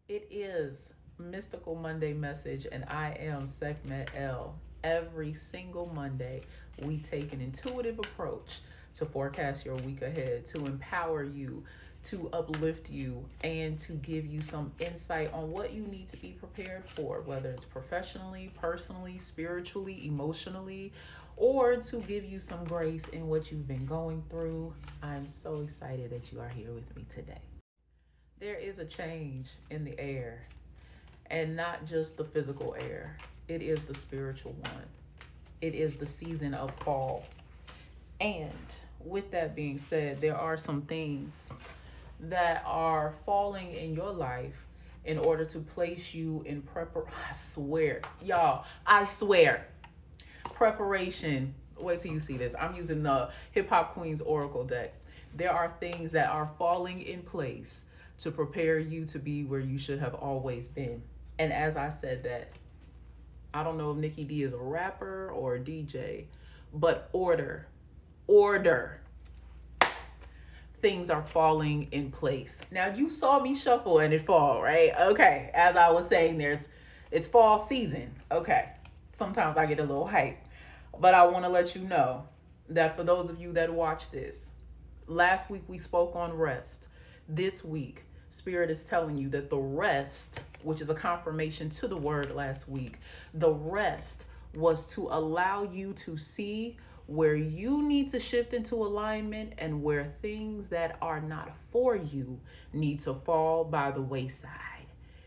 It is Mystical Monday Message, and I am Sekhmet L. Every single Monday, we take an intuitive approach to forecast your week ahead, to empower you, to uplift you, and to give you some insight on what you need to be prepared for, whether it's professionally, personally, spiritually, emotionally, or to give you some grace in what you've been going through. I'm so excited that you are here with me today. There is a change in the air, and not just the physical air, it is the spiritual one. It is the season of fall. And with that being said, there are some things that are falling in your life in order to place you in I swear, y'all, I swear, preparation. Wait till you see this. I'm using the Hip Hop Queens Oracle deck. There are things that are falling in place to prepare you to be where you should have always been. And as I said that, I don't know if Nikki D is a rapper or a DJ, but order. Things are falling in place. Now you saw me shuffle and it fall, right? Okay. As I was saying, it's fall season. Okay. Sometimes I get a little hype. But I want to let you know that for those of you that watch this, last week we spoke on rest. This week, Spirit is telling you that the rest, which is a confirmation to the word last week, the rest was to allow you to see where you need to shift into alignment and where things that are not for you need to fall by the wayside.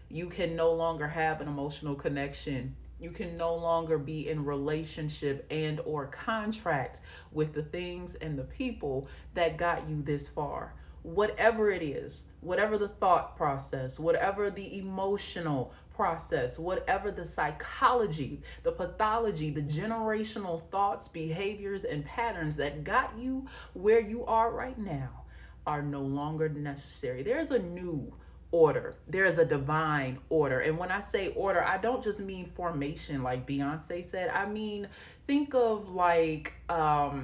You can no longer have an emotional connection. You can no longer be in relationship and or contract with the things and the people that got you this far. Whatever it is, whatever the thought process, whatever the emotional process, whatever the psychology, the pathology, the generational thoughts, behaviors, and patterns that got you where you are right now are no longer necessary. There's a new order. There is a divine order. And when I say order, I don't just mean formation like Beyonce said. I mean, think of like a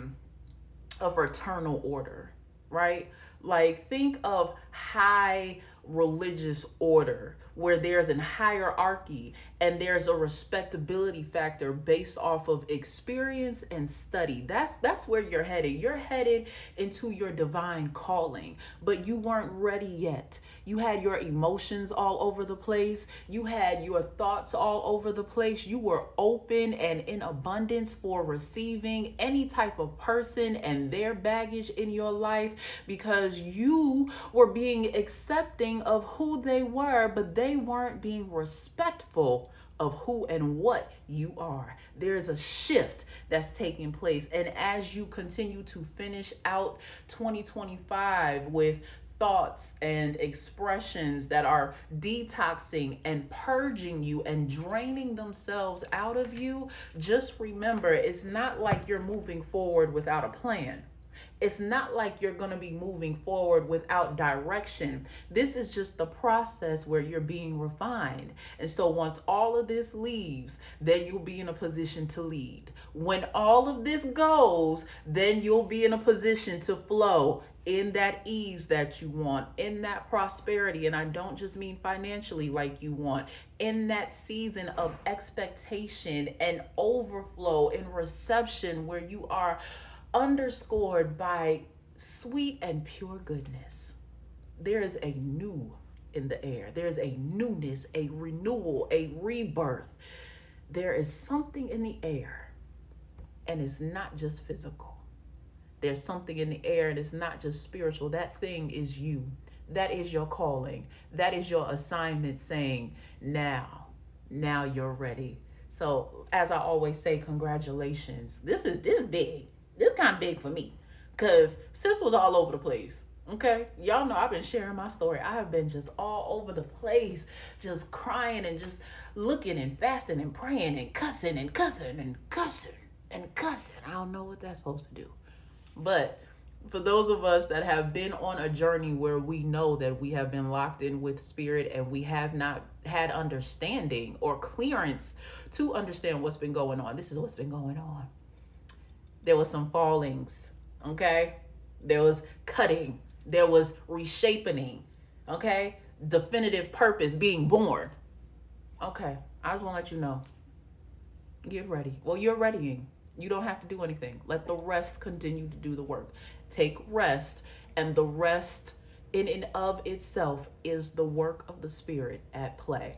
fraternal order, right? Like think of high religious order where there's a hierarchy and there's a respectability factor based off of experience and study. That's where you're headed. You're headed into your divine calling, but you weren't ready yet. You had your emotions all over the place. You had your thoughts all over the place. You were open and in abundance for receiving any type of person and their baggage in your life because you were being accepting of who they were, but they weren't being respectful of who and what you are. There's a shift that's taking place. And as you continue to finish out 2025 with thoughts and expressions that are detoxing and purging you and draining themselves out of you, just remember it's not like you're moving forward without a plan. It's not like you're going to be moving forward without direction. This is just the process where you're being refined. And so once all of this leaves, then you'll be in a position to lead. When all of this goes, then you'll be in a position to flow in that ease that you want, in that prosperity. And I don't just mean financially like you want, in that season of expectation and overflow and reception where you are underscored by sweet and pure goodness. There is a new in the air. There's a newness, a renewal, a rebirth. There is something in the air, and it's not just physical. There's something in the air, and it's not just spiritual. That thing is you. That is your calling. That is your assignment saying, now you're ready. So, as I always say, congratulations. This big. This kind of big for me because sis was all over the place. Okay, y'all know I've been sharing my story. I have been just all over the place, just crying and just looking and fasting and praying and cussing and cussing and cussing and cussing. I don't know what that's supposed to do, but for those of us that have been on a journey where we know that we have been locked in with spirit and we have not had understanding or clearance to understand what's been going on, this is what's been going on. There was some fallings, okay? There was cutting. There was reshaping, okay? definitive purpose being born. Okay, I just want to let you know. Get ready. Well, you're readying. You don't have to do anything. Let the rest continue to do the work. Take rest, and the rest in and of itself is the work of the Spirit at play.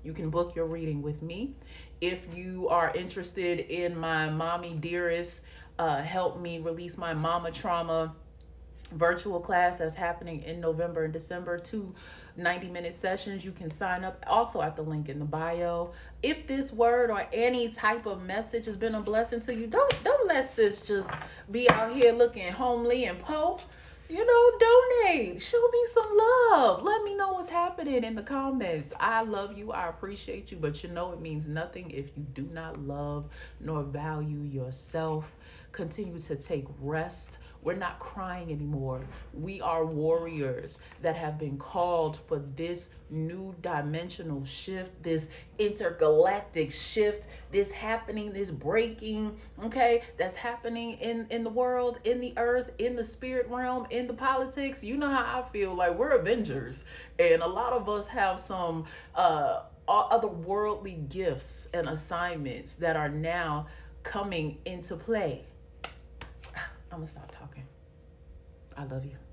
You can book your reading with me. If you are interested in my Mommy Dearest, help me release my mama trauma virtual class that's happening in November and December, 2 90-minute sessions. You can sign up also at the link in the bio. If this word or any type of message has been a blessing to you, don't let sis just be out here looking homely and po. Donate. Show me some love. Let me know what's happening in the comments. I love you. I appreciate you. But it means nothing if you do not love nor value yourself. Continue to take rest. We're not crying anymore. We are warriors that have been called for this new dimensional shift, this intergalactic shift, this happening, this breaking, okay, that's happening in the world, in the earth, in the spirit realm, in the politics. You know how I feel. Like, we're Avengers, and a lot of us have some other worldly gifts and assignments that are now coming into play. I'm gonna stop talking. I love you.